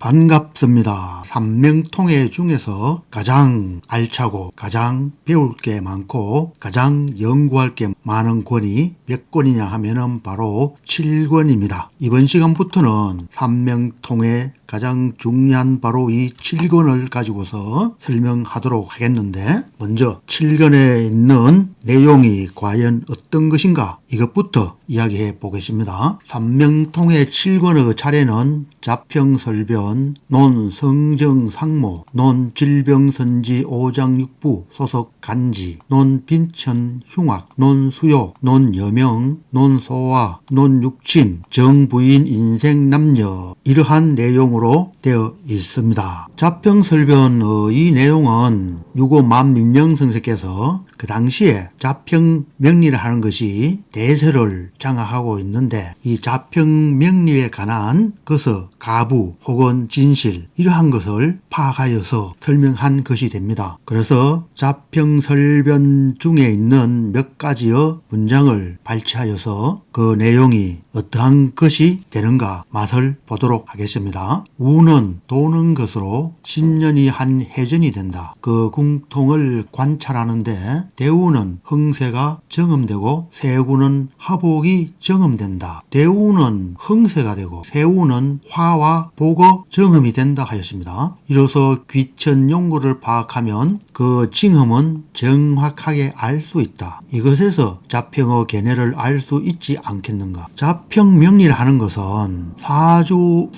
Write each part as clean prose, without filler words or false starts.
반갑습니다. 삼명통해 중에서 가장 알차고 가장 배울 게 많고 가장 연구할 게 많은 권이 몇 권이냐 하면은 바로 7권입니다. 이번 시간부터는 삼명통해 가장 중요한 바로 이 7권을 가지고서 설명하도록 하겠는데, 먼저 7권에 있는 내용이 과연 어떤 것인가, 이것부터 이야기해 보겠습니다. 삼명통해 7권의 차례는 자평설변, 논성정상모, 논질병선지 오장육부 소속 간지, 논빈천흉악, 논수요, 논여명, 논소화, 논육친, 정부인 인생남녀, 이러한 내용으로 되어 있습니다. 자평설변의 이 내용은 유고 만민영 선생께서 그 당시에 자평명리를 하는 것이 대세를 장악하고 있는데, 이 자평명리에 관한 것을 가부 혹은 진실, 이러한 것을 파악하여서 설명한 것이 됩니다. 그래서 자평설변 중에 있는 몇 가지의 문장을 발췌하여서 그 내용이 어떠한 것이 되는가 맛을 보도록 하겠습니다. 우는 도는 것으로 10년이 한 해전이 된다. 그 궁통을 관찰하는데 대우는 흥세가 정음되고 세우는 화복이 정음된다. 대우는 흥세가 되고 세우는 화와 복의 정음이 된다 하였습니다. 이로써 귀천용구를 파악하면 그 징흠은 정확하게 알 수 있다. 이것에서 자평의 견해를 알 수 있지 않겠는가. 자평명리를 하는 것은 사주의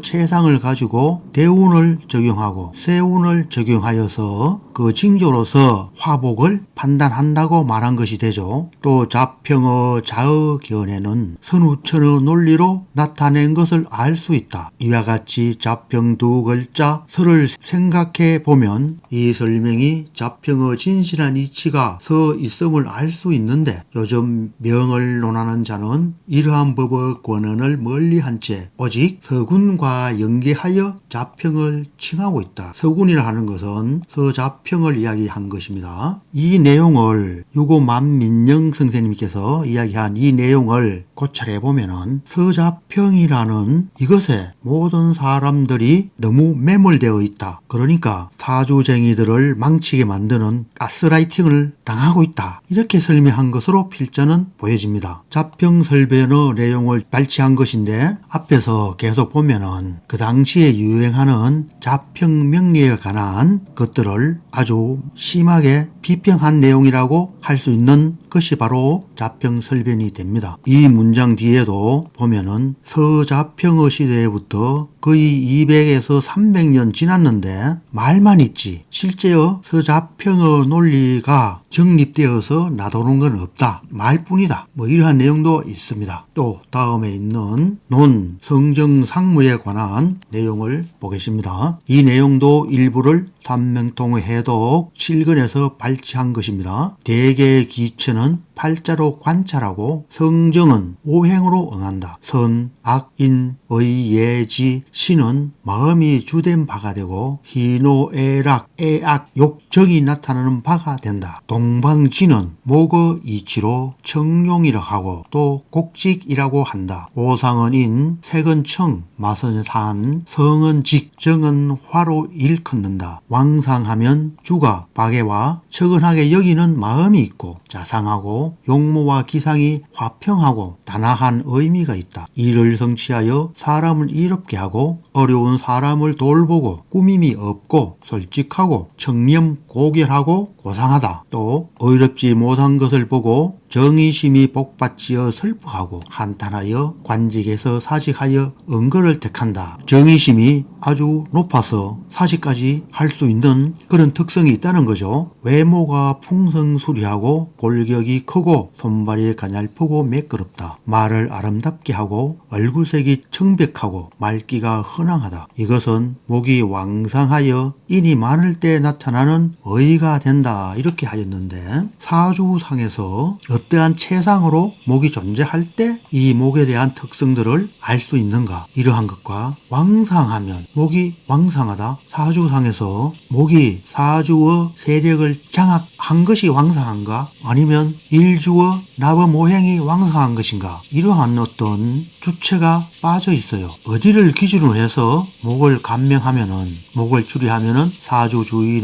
체상을 가지고 대운을 적용하고 세운을 적용하여서 그 징조로서 화복을 판단한다고 말한 것이 되죠. 또 자평의 자의 견해는 선우천의 논리로 나타낸 것을 알 수 있다. 이와 같이 자평 두 글자 설을 생각해 보면 이 설명이 자평의 진실한 이치가 서 있음을 알 수 있는데, 요즘 명을 논하는 자는 이러한 법의 권한을 멀리한 채 오직 서군과 연계하여 자평을 칭하고 있다. 서군이라 하는 것은 서자평을 이야기한 것입니다. 이 내용을 유고 만민영 선생님께서 이야기한 이 내용을 고찰해 보면은 서자평이라는 이것에 모든 사람들이 너무 매몰되어 있다. 그러니까 사주쟁이들을 망치게 만드는 가스라이팅을 당하고 있다. 이렇게 설명한 것으로 필자는 보여집니다. 자평설변의 내용을 발췌한 것인데, 앞에서 계속 보면은 그 당시에 유행하는 자평명리에 관한 것들을 아주 심하게 비평한 내용이라고 할 수 있는 것이 바로 자평설변이 됩니다. 이 문장 뒤에도 보면은 서자평의 시대부터 거의 200에서 300년 지났는데 말만 있지 실제의 서자평의 논리가 정립되어서 나도는 건 없다. 말뿐이다. 이러한 내용도 있습니다. 또 다음에 있는 논 성정상무에 관한 내용을 보겠습니다. 이 내용도 일부를 삼명통의 해독 7권에서 발췌한 것입니다. 대개의 기체는 팔자로 관찰하고 성정은 오행으로 응한다. 선, 악, 인, 의, 예지, 신은 마음이 주된 바가 되고 희노, 애락, 애악, 욕정이 나타나는 바가 된다. 동방진은 목의 이치로 청룡이라 하고 또 곡직이라고 한다. 오상은 인, 색은 청, 맛은 산, 성은 직, 정은 화로 일컫는다. 왕상하면 주가 박애와 처근하게 여기는 마음이 있고 자상하고 용모와 기상이 화평하고 단아한 의미가 있다. 이를 성취하여 사람을 이롭게 하고 어려운 사람을 돌보고 꾸밈이 없고 솔직하고 청렴 고결하고 고상하다. 또 의롭지 못한 것을 보고 정의심이 복받지어 슬퍼하고 한탄하여 관직에서 사직하여 은거를 택한다. 정의심이 아주 높아서 사직까지 할 수 있는 그런 특성이 있다는 거죠. 외모가 풍성수리하고 골격이 크고 손발이 가냘프고 매끄럽다. 말을 아름답게 하고 얼굴색이 청백하고 말기가 헌황하다. 이것은 목이 왕상하여 인이 많을 때 나타나는 의가 된다. 이렇게 하였는데, 사주상에서 어떠한 체상으로 목이 존재할 때 이 목에 대한 특성들을 알 수 있는가? 이러한 것과 왕상하면 목이 왕상하다. 사주상에서 목이 사주의 세력을 장악한 것이 왕상한가? 아니면 일주의 나범오행이 왕성한 것인가, 이러한 어떤 주체가 빠져 있어요. 어디를 기준으로 해서 목을 감명하면은, 목을 추리하면은 사주 주인의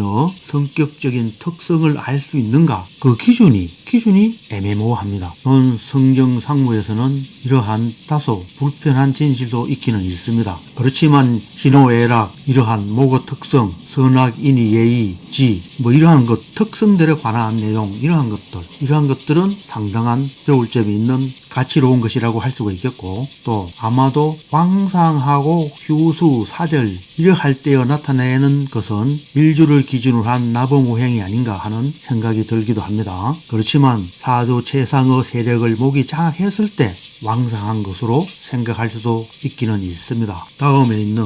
성격적인 특성을 알 수 있는가, 그 기준이 애매모호합니다. 논 성정상무에서는 이러한 다소 불편한 진실도 있기는 있습니다. 그렇지만 희노애락, 이러한 목의 특성, 선악인의 예의, 이러한 것, 특성들에 관한 내용, 이러한 것들은 상당한 배울 점이 있는 가치로운 것이라고 할 수가 있겠고, 또 아마도 왕상하고 휴수, 사절 이러할 때에 나타내는 것은 일주를 기준으로 한 나범오행이 아닌가 하는 생각이 들기도 합니다. 그렇지만 사주 최상의 세력을 목이 장악했을 때 왕성한 것으로 생각할 수도 있기는 있습니다. 다음에 있는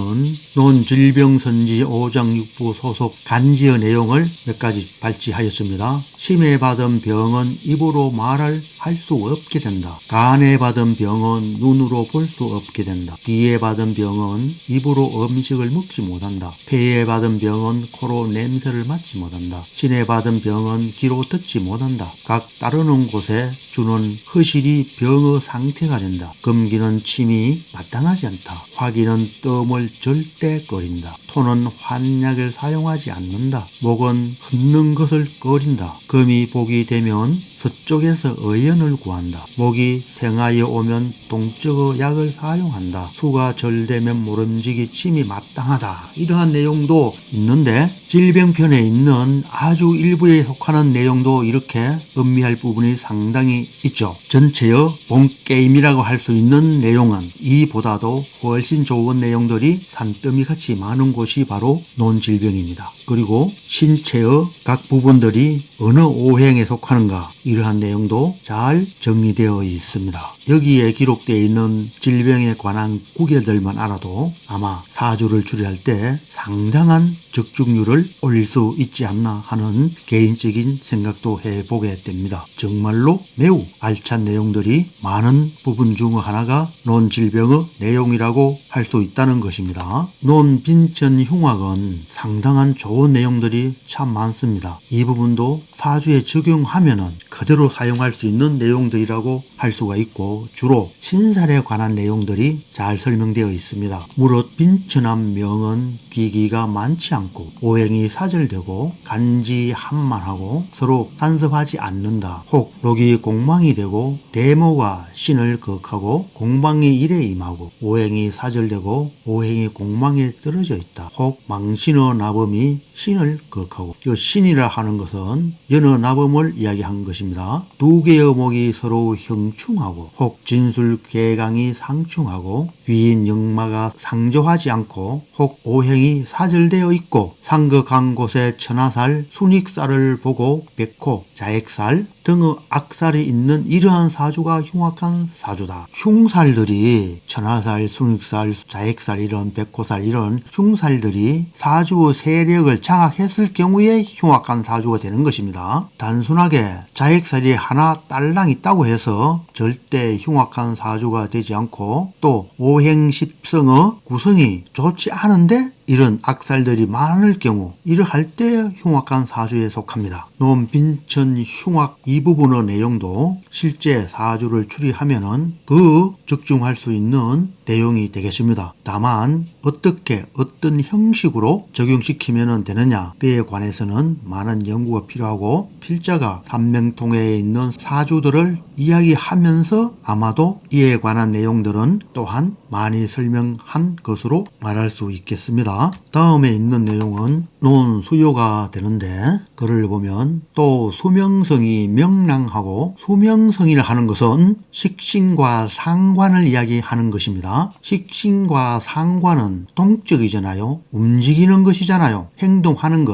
논질병선지 5장 6부 소속 간지의 내용을 몇 가지 발췌하였습니다. 치매 받은 병은 입으로 말을 할 수 없게 된다. 간에 받은 병은 눈으로 볼 수 없게 된다. 비에 받은 병은 입으로 음식을 먹지 못한다. 폐에 받은 병은 코로 냄새를 맡지 못한다. 신에 받은 병은 귀로 듣지 못한다. 각 따르는 곳에 주는 허실이 병의 상태가 된다. 금기는 침이 마땅하지 않다. 화기는 뜸을 절대 꺼린다. 토는 환약을 사용하지 않는다. 목은 흩는 것을 꺼린다. 금이 복이 되면 서쪽에서 의연을 구한다. 목이 생하에 오면 동쪽의 약을 사용한다. 수가 절되면 모름지기 침이 마땅하다. 이러한 내용도 있는데, 질병편에 있는 아주 일부에 속하는 내용도 이렇게 음미할 부분이 상당히 있죠. 전체의 본게임이라고 할 수 있는 내용은 이보다도 훨씬 좋은 내용들이 산더미같이 많은 곳이 바로 논질병입니다. 그리고 신체의 각 부분들이 어느 오행에 속하는가, 이러한 내용도 잘 정리되어 있습니다. 여기에 기록되어 있는 질병에 관한 구별들만 알아도 아마 사주를 추리할 때 상당한 적중률을 올릴 수 있지 않나 하는 개인적인 생각도 해보게 됩니다. 정말로 매우 알찬 내용들이 많은 부분 중 하나가 논질병의 내용이라고 할 수 있다는 것입니다. 논빈천흉학은 상당한 좋은 내용들이 참 많습니다. 이 부분도 사주에 적용하면은 그대로 사용할 수 있는 내용들이라고 할 수가 있고, 주로 신살에 관한 내용들이 잘 설명되어 있습니다. 무릇 빈천한 명은 귀기가 많지 않고 오행이 사절되고 간지한만하고 서로 간섭하지 않는다. 혹 록이 공망이 되고 대모가 신을 극하고 공방이 일에 임하고 오행이 사절되고 오행이 공망에 떨어져 있다. 혹 망신의 나범이 신을 극하고, 이 신이라 하는 것은 연의 나범을 이야기한 것입니다. 두 개의 목이 서로 형충하고 혹 진술 개강이 상충하고 귀인 역마가 상조하지 않고 혹 오행이 사절되어 있고 상극한 곳에 천하살, 순익살을 보고 백호, 자액살 등의 악살이 있는 이러한 사주가 흉악한 사주다. 흉살들이 천하살, 순익살, 자액살, 이런 백호살, 이런 흉살들이 사주의 세력을 장악했을 경우에 흉악한 사주가 되는 것입니다. 단순하게 자액살이 하나 딸랑 있다고 해서 절대 흉악한 사주가 되지 않고, 또 오행십성의 구성이 좋지 않은데 이런 악살들이 많을 경우, 이러할 때 흉악한 사주에 속합니다. 논빈천 흉악 이 부분의 내용도 실제 사주를 추리하면은 그 적중할 수 있는 내용이 되겠습니다. 다만 어떻게 어떤 형식으로 적용시키면 되느냐, 그에 관해서는 많은 연구가 필요하고, 필자가 삼명통해에 있는 사주들을 이야기하면서 아마도 이에 관한 내용들은 또한 많이 설명한 것으로 말할 수 있겠습니다. 다음에 있는 내용은 논수요가 되는데, 그를 보면 또 수명성이 명랑하고, 수명성이라 하는 것은 식신과 상관을 이야기하는 것입니다. 식신과 상관은 동적이잖아요. 움직이는 것이잖아요. 행동하는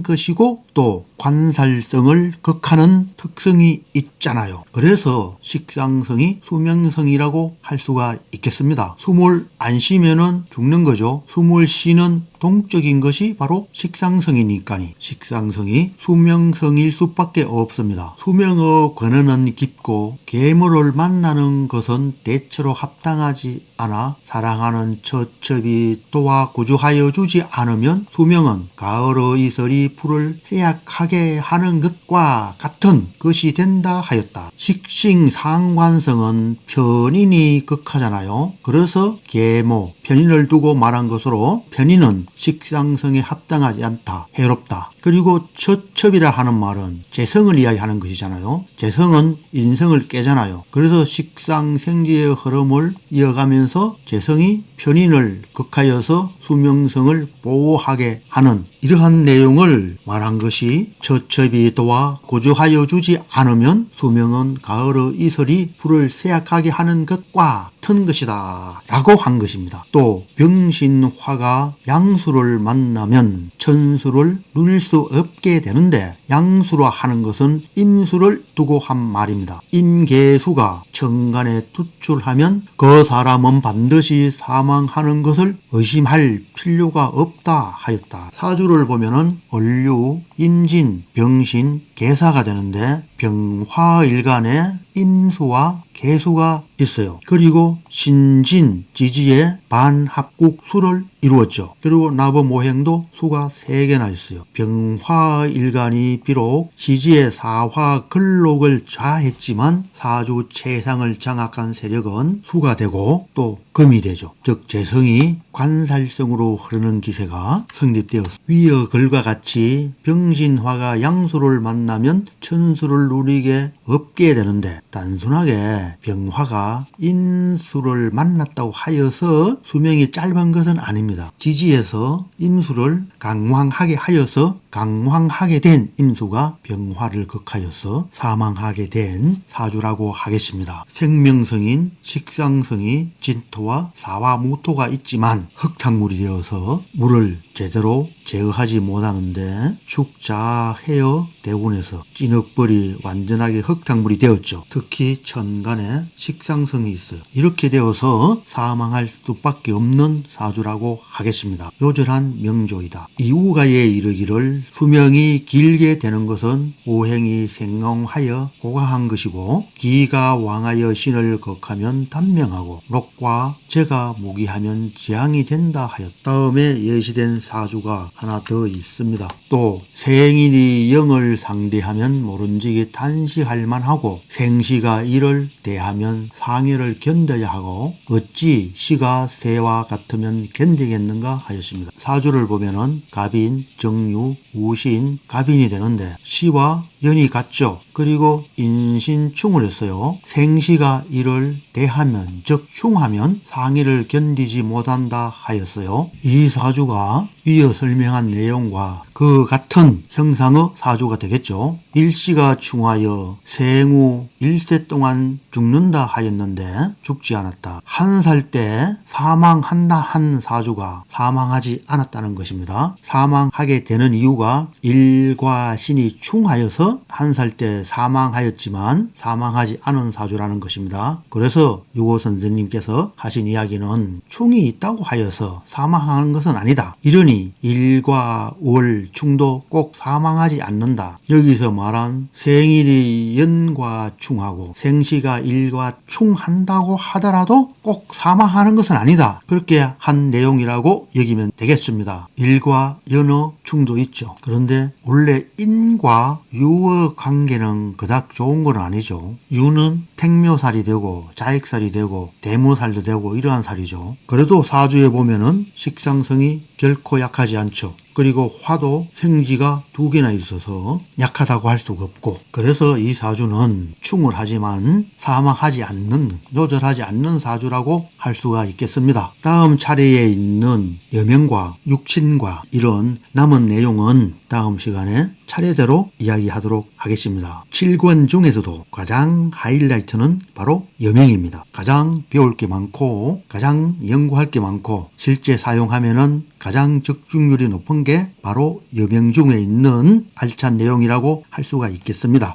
것이고, 또 관살성을 극하는 특성이 있잖아요. 그래서 식상성이 수명성이라고 할 수가 있겠습니다. 숨을 안 쉬면은 죽는 거죠. 숨을 쉬는 동적인 것이 바로 식상성이니까요. 식상성이 수명성일 수밖에 없습니다. 수명의 근원은 깊고, 계물을 만나는 것은 대체로 합당하지 않아 사랑하는 처첩이 또한 고주하여 주지 않으면 수명은 가을의 이슬이 불을 쇠약하게 하는 것과 같은 것이 된다 하였다. 식신상관성은 편인이 극하잖아요. 그래서 계모, 편인을 두고 말한 것으로 편인은 식상성에 합당하지 않다, 해롭다. 그리고 처첩이라 하는 말은 재성을 이야기하는 것이잖아요. 재성은 인성을 깨잖아요. 그래서 식상생지의 흐름을 이어가면서 재성이 편인을 극하여서 수명성을 보호하게 하는 이러한 내용을 말한 것이 처첩이 또한 고주하여 주지 않으면 수명은 가을의 이슬이 불을 쇠약하게 하는 것과 같은 것이다 라고 한 것입니다. 또 병신화가 양수를 만나면 천수를 누릴 수 없게 되는데 양수라 하는 것은 임수를 두고 한 말입니다. 임계수가 천간에 투출하면 그 사람은 반드시 사망하는 것을 의심할 필요가 없다 하였다. 사주를 보면은 을류, 임진, 병신, 계사가 되는데 병화일간에 임수와 계수가 있어요. 그리고 신진, 지지에 반합국수를 이루었죠. 그리고 나법모행도 수가 3개나 있어요. 병화일간이 비록 시지의 사화 근록을 좌했지만 사주 체상을 장악한 세력은 수가 되고 또 금이 되죠. 즉 재성이 관살성으로 흐르는 기세가 성립되었습니다. 위의 글과 같이 병신화가 양수를 만나면 천수를 누리게 없게 되는데 단순하게 병화가 임수를 만났다고 하여서 수명이 짧은 것은 아닙니다. 지지에서 임수를 강황하게 하여서 강황하게 된 임수가 병화를 극하여서 사망하게 된 사주라고 하겠습니다. 생명성인 식상성이 진토와 사화무토가 있지만 흙탕물이 되어서 물을 제대로 제어하지 못하는데 축자해여 대운에서 찐흙벌이 완전하게 흙탕물이 되었죠. 특히 천간에 식상성이 있어요. 이렇게 되어서 사망할 수밖에 없는 사주라고 하겠습니다. 요절한 명조이다. 이우가에 이르기를 수명이 길게 되는 것은 오행이 생롱하여 고강한 것이고 기가 왕하여 신을 극하면 단명하고 록과 재가 무기하면 재앙이 된다 하였다. 다음에 예시된 사주가 하나 더 있습니다. 또 생일이 영을 상대하면 모름지기 탄시할 만하고 생시가 이를 대하면 상해를 견뎌야 하고 어찌 시가 새와 같으면 견디겠는가 하였습니다. 사주를 보면은 갑인, 정유, 우신, 갑인이 되는데 시와 연이 같죠. 그리고 인신충을 했어요. 생시가 이를 대하면 즉 충하면 상해를 견디지 못한다 하였어요. 이 사주가 위에 설명한 내용과 그 같은 형상의 사주가 되겠죠. 일시가 충하여 생후 1세 동안 죽는다 하였는데 죽지 않았다. 한 살 때 사망한다 한 사주가 사망하지 않았다는 것입니다. 사망하게 되는 이유가 일과 신이 충하여서 한 살 때 사망하였지만 사망하지 않은 사주라는 것입니다. 그래서 유고 선생님께서 하신 이야기는 충이 있다고 하여서 사망하는 것은 아니다. 이러니 일과 월 충도 꼭 사망하지 않는다. 여기서 말한 생일이 연과 충하고 생시가 일과 충한다고 하더라도 꼭 사망하는 것은 아니다. 그렇게 한 내용이라고 여기면 되겠습니다. 일과 연어 충도 있죠. 그런데 원래 인과 유의 관계는 그닥 좋은 건 아니죠. 유는 택묘살이 되고 자익살이 되고 대무살도 되고 이러한 살이죠. 그래도 사주에 보면은 식상성이 결코 약하지 않죠. 그리고 화도 생지가 2개나 있어서 약하다고 할 수가 없고 그래서 이 사주는 충을 하지만 사망하지 않는 요절하지 않는 사주라고 할 수가 있겠습니다. 다음 차례에 있는 여명과 육친과 이런 남은 내용은 다음 시간에 차례대로 이야기하도록 하겠습니다. 7권 중에서도 가장 하이라이트는 바로 여명입니다. 가장 배울 게 많고 가장 연구할 게 많고 실제 사용하면은 가장 적중률이 높은 게 바로 여명 중에 있는 알찬 내용이라고 할 수가 있겠습니다.